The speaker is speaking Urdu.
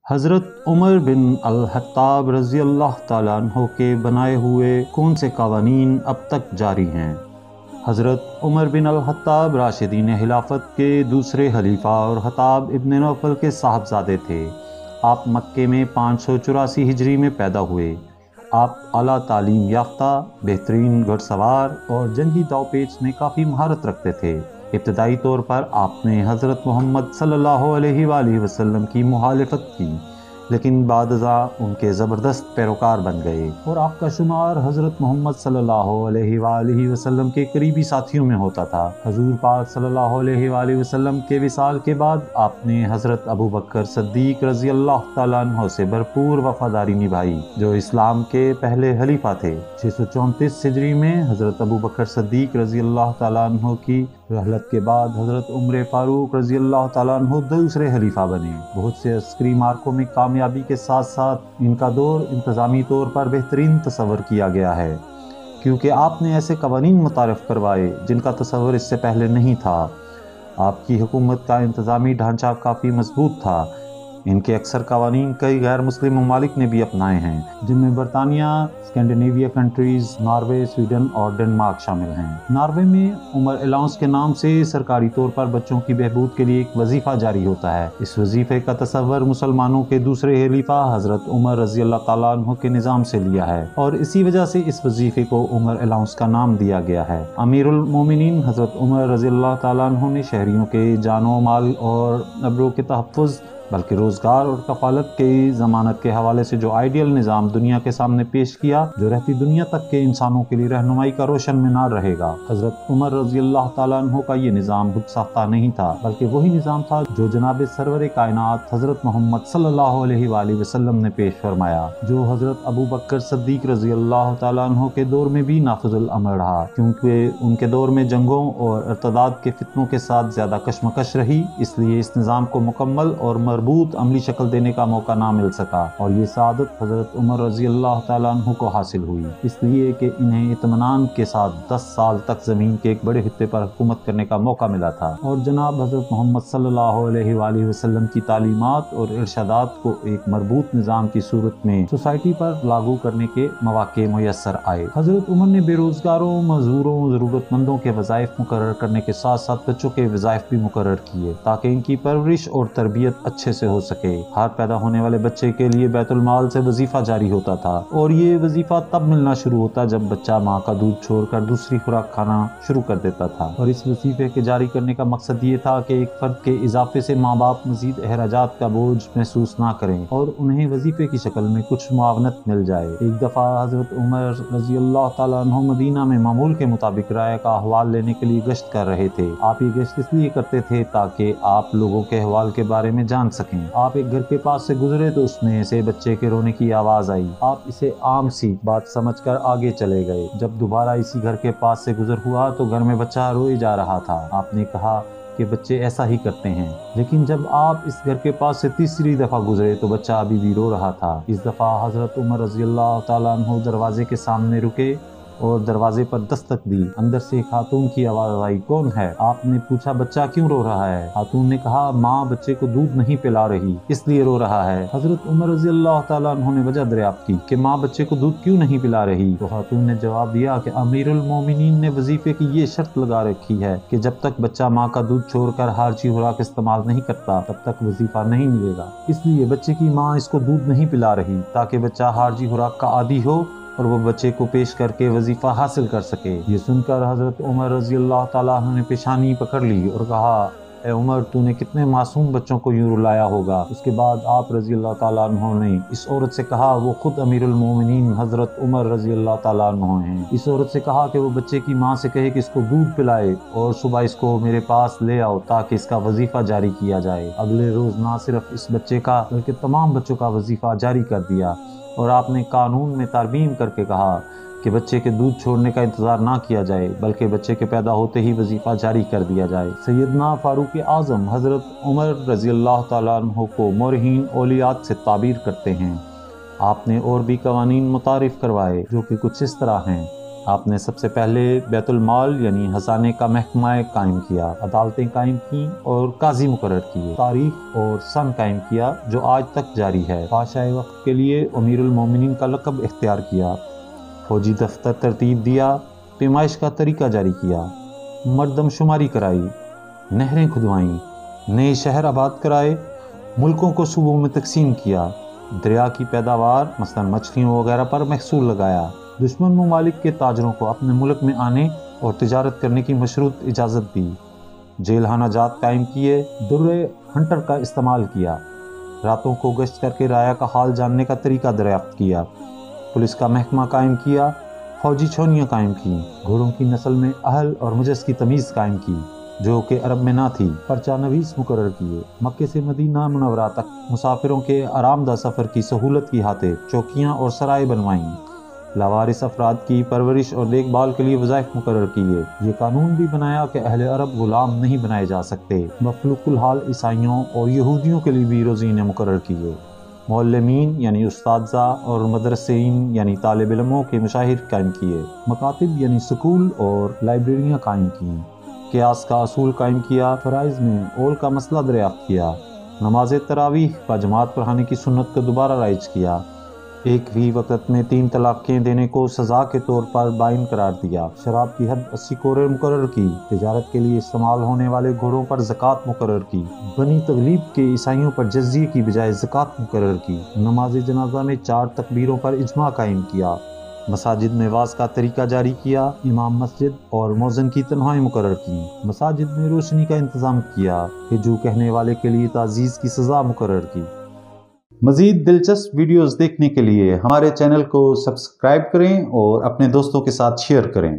حضرت عمر بن الخطاب رضی اللہ تعالیٰ عنہ کے بنائے ہوئے کون سے قوانین اب تک جاری ہیں؟ حضرت عمر بن الخطاب راشدین خلافت کے دوسرے خلیفہ اور خطاب ابن نوفل کے صاحبزادے تھے۔ آپ مکے میں 584 ہجری میں پیدا ہوئے۔ آپ اعلیٰ تعلیم یافتہ، بہترین گھڑ سوار اور جنگی داؤ پیچ میں کافی مہارت رکھتے تھے۔ ابتدائی طور پر آپ نے حضرت محمد صلی اللہ علیہ وآلہ وسلم کی مخالفت کی، لیکن بعد ازاں ان کے زبردست پیروکار بن گئے اور آپ کا شمار حضرت محمد صلی اللہ علیہ وآلہ وسلم کے قریبی ساتھیوں میں ہوتا تھا۔ حضور پاک صلی اللہ علیہ وآلہ وسلم کے وصال کے بعد آپ نے حضرت ابو بکر صدیق رضی اللہ تعالیٰ عنہ سے بھرپور وفاداری نبھائی، جو اسلام کے پہلے خلیفہ تھے۔ 634 ہجری میں حضرت ابو بکر صدیق رضی اللہ تعالیٰ عنہ کی رحلت کے بعد حضرت عمر فاروق رضی اللہ تعالیٰ عنہ دوسرے خلیفہ بنے۔ بہت سے عسکری مارکوں میں کامیابی کے ساتھ ساتھ ان کا دور انتظامی طور پر بہترین تصور کیا گیا ہے، کیونکہ آپ نے ایسے قوانین متعارف کروائے جن کا تصور اس سے پہلے نہیں تھا۔ آپ کی حکومت کا انتظامی ڈھانچہ کافی مضبوط تھا۔ ان کے اکثر قوانین کئی غیر مسلم ممالک نے بھی اپنائے ہیں، جن میں برطانیہ، اسکینڈینیویا کنٹریز، ناروے، سویڈن اور ڈنمارک شامل ہیں۔ ناروے میں عمر الاؤنس کے نام سے سرکاری طور پر بچوں کی بہبود کے لیے ایک وظیفہ جاری ہوتا ہے۔ اس وظیفے کا تصور مسلمانوں کے دوسرے خلیفہ حضرت عمر رضی اللہ تعالیٰ عنہ کے نظام سے لیا ہے، اور اسی وجہ سے اس وظیفے کو عمر الاؤنس کا نام دیا گیا ہے۔ امیر المومنین حضرت عمر رضی اللہ تعالیٰ عنہ نے شہریوں کے جان و مال اور ابرو کے تحفظ، بلکہ روزگار اور کفالت کی ضمانت کے حوالے سے جو آئیڈیل نظام دنیا کے سامنے پیش کیا، جو رہتی دنیا تک کے انسانوں کے لیے رہنمائی کا روشن مینار رہے گا۔ حضرت عمر رضی اللہ تعالیٰ عنہ کا یہ نظام خود ساختہ نہیں تھا، بلکہ وہی نظام تھا جو جناب سرور کائنات حضرت محمد صلی اللہ علیہ وآلہ وسلم نے پیش فرمایا، جو حضرت ابو بکر صدیق رضی اللہ تعالیٰ عنہ کے دور میں بھی نافذ الامر رہا، کیونکہ ان کے دور میں جنگوں اور ارتداد کے فتنوں کے ساتھ زیادہ کشمکش رہی، اس لیے اس نظام کو مکمل اور مربوط عملی شکل دینے کا موقع نہ مل سکا، اور یہ سعادت حضرت عمر رضی اللہ تعالیٰ عنہ کو حاصل ہوئی، اس لیے کہ انہیں اطمینان کے ساتھ 10 سال تک زمین کے ایک بڑے خطے پر حکومت کرنے کا موقع ملا تھا، اور جناب حضرت محمد صلی اللہ علیہ وآلہ وسلم کی تعلیمات اور ارشادات کو ایک مربوط نظام کی صورت میں سوسائٹی پر لاگو کرنے کے مواقع میسر آئے۔ حضرت عمر نے بے روزگاروں، مزدوروں، ضرورت مندوں کے وظائف مقرر کرنے کے ساتھ ساتھ بچوں کے وظائف بھی مقرر کیے، تاکہ ان کی پرورش اور تربیت اچھے سے ہو سکے۔ ہر پیدا ہونے والے بچے کے لیے بیت المال سے وظیفہ جاری ہوتا تھا، اور یہ وظیفہ تب ملنا شروع ہوتا جب بچہ ماں کا دودھ چھوڑ کر دوسری خوراک کھانا شروع کر دیتا تھا، اور اس وظیفے کے جاری کرنے کا مقصد یہ تھا کہ ایک فرد کے اضافے سے ماں باپ مزید اخراجات کا بوجھ محسوس نہ کریں اور انہیں وظیفے کی شکل میں کچھ معاونت مل جائے۔ ایک دفعہ حضرت عمر رضی اللہ تعالیٰ عنہ مدینہ میں معمول کے مطابق رائے کا احوال لینے کے لیے گشت کر رہے تھے۔ آپ یہ گشت اس لیے کرتے تھے تاکہ آپ لوگوں کے احوال کے بارے میں جان سکیں۔ آپ ایک گھر کے پاس سے گزرے تو اس میں سے بچے کے رونے کی آواز آئی۔ آپ اسے عام سی بات سمجھ کر آگے چلے گئے۔ جب دوبارہ اسی گھر کے پاس سے گزر ہوا تو گھر میں بچہ روئے جا رہا تھا۔ آپ نے کہا کہ بچے ایسا ہی کرتے ہیں، لیکن جب آپ اس گھر کے پاس سے تیسری دفعہ گزرے تو بچہ ابھی بھی رو رہا تھا۔ اس دفعہ حضرت عمر رضی اللہ تعالیٰ عنہ دروازے کے سامنے رکے اور دروازے پر دستک دی۔ اندر سے خاتون کی آواز آئی، کون ہے؟ آپ نے پوچھا بچہ کیوں رو رہا ہے؟ خاتون نے کہا ماں بچے کو دودھ نہیں پلا رہی، اس لیے رو رہا ہے۔ حضرت عمر رضی اللہ تعالیٰ عنہ نے وجہ دریافت کی کہ ماں بچے کو دودھ کیوں نہیں پلا رہی، تو خاتون نے جواب دیا کہ امیر المومنین نے وظیفے کی یہ شرط لگا رکھی ہے کہ جب تک بچہ ماں کا دودھ چھوڑ کر خارجی خوراک استعمال نہیں کرتا تب تک وظیفہ نہیں ملے گا، اس لیے بچے کی ماں اس کو دودھ نہیں پلا رہی تاکہ بچہ خارجی خوراک کا عادی ہو اور وہ بچے کو پیش کر کے وظیفہ حاصل کر سکے۔ یہ سن کر حضرت عمر رضی اللہ تعالیٰ عنہ نے پیشانی پکڑ لی اور کہا، اے عمر تو نے کتنے معصوم بچوں کو یوں رلایا ہوگا۔ اس کے بعد آپ رضی اللہ تعالیٰ عنہ نے اس عورت سے کہا، وہ خود امیر المومنین حضرت عمر رضی اللہ تعالیٰ عنہ ہیں، اس عورت سے کہا کہ وہ بچے کی ماں سے کہے کہ اس کو دودھ پلائے اور صبح اس کو میرے پاس لے آؤ تاکہ اس کا وظیفہ جاری کیا جائے۔ اگلے روز نہ صرف اس بچے کا بلکہ تمام بچوں کا وظیفہ جاری کر دیا، اور آپ نے قانون میں ترمیم کر کے کہا کہ بچے کے دودھ چھوڑنے کا انتظار نہ کیا جائے بلکہ بچے کے پیدا ہوتے ہی وظیفہ جاری کر دیا جائے۔ سیدنا فاروق اعظم حضرت عمر رضی اللہ تعالیٰ عنہ کو مورحین اولیات سے تعبیر کرتے ہیں۔ آپ نے اور بھی قوانین متعارف کروائے جو کہ کچھ اس طرح ہیں۔ آپ نے سب سے پہلے بیت المال یعنی خزانے کا محکمہ قائم کیا، عدالتیں قائم کی اور قاضی مقرر کیے، تاریخ اور سن قائم کیا جو آج تک جاری ہے، بادشاہ وقت کے لیے امیر المومنین کا لقب اختیار کیا، فوجی دفتر ترتیب دیا، پیمائش کا طریقہ جاری کیا، مردم شماری کرائی، نہریں کھدوائیں، نئے شہر آباد کرائے، ملکوں کو صوبوں میں تقسیم کیا، دریا کی پیداوار مثلا مچھلیوں وغیرہ پر محصول لگایا، دشمن ممالک کے تاجروں کو اپنے ملک میں آنے اور تجارت کرنے کی مشروط اجازت دی، جیل خانہ جات قائم کیے، درے ہنٹر کا استعمال کیا، راتوں کو گشت کر کے رایا کا حال جاننے کا طریقہ دریافت کیا، پولیس کا محکمہ قائم کیا، فوجی چھونیاں قائم کی، گھوڑوں کی نسل میں اہل اور مجز کی تمیز قائم کی جو کہ عرب میں نہ تھی، پرچہ نویس مقرر کیے، مکے سے مدینہ منورہ تک مسافروں کے آرامدہ سفر کی سہولت کی خاطر چوکیاں اور سرائے بنوائیں، لاوارث افراد کی پرورش اور دیکھ بھال کے لیے وظائف مقرر کیے، یہ قانون بھی بنایا کہ اہل عرب غلام نہیں بنائے جا سکتے، مفلوق الحال عیسائیوں اور یہودیوں کے لیے بھی روزینے مقرر کیے، معلمین یعنی اساتذہ اور مدرسین یعنی طالب علموں کے مشاہر قائم کیے، مکاتب یعنی سکول اور لائبریریاں قائم کیں، قیاس کا اصول قائم کیا، فرائض میں اول کا مسئلہ دریافت کیا، نماز تراویح با جماعت پڑھانے کی سنت کو دوبارہ رائج کیا، ایک ہی وقت میں 3 طلاقیں دینے کو سزا کے طور پر بائن قرار دیا، شراب کی حد 80 کورے مقرر کی، تجارت کے لیے استعمال ہونے والے گھوڑوں پر زکوٰۃ مقرر کی، بنی تغلیب کے عیسائیوں پر جزیے کی بجائے زکوٰۃ مقرر کی، نماز جنازہ میں 4 تکبیروں پر اجماع قائم کیا، مساجد میں واز کا طریقہ جاری کیا، امام مسجد اور مؤذن کی تنخواہیں مقرر کی، مساجد میں روشنی کا انتظام کیا، ہجو کہنے والے کے لیے تعزیز کی سزا مقرر کی۔ مزید دلچسپ ویڈیوز دیکھنے کے لیے ہمارے چینل کو سبسکرائب کریں اور اپنے دوستوں کے ساتھ شیئر کریں۔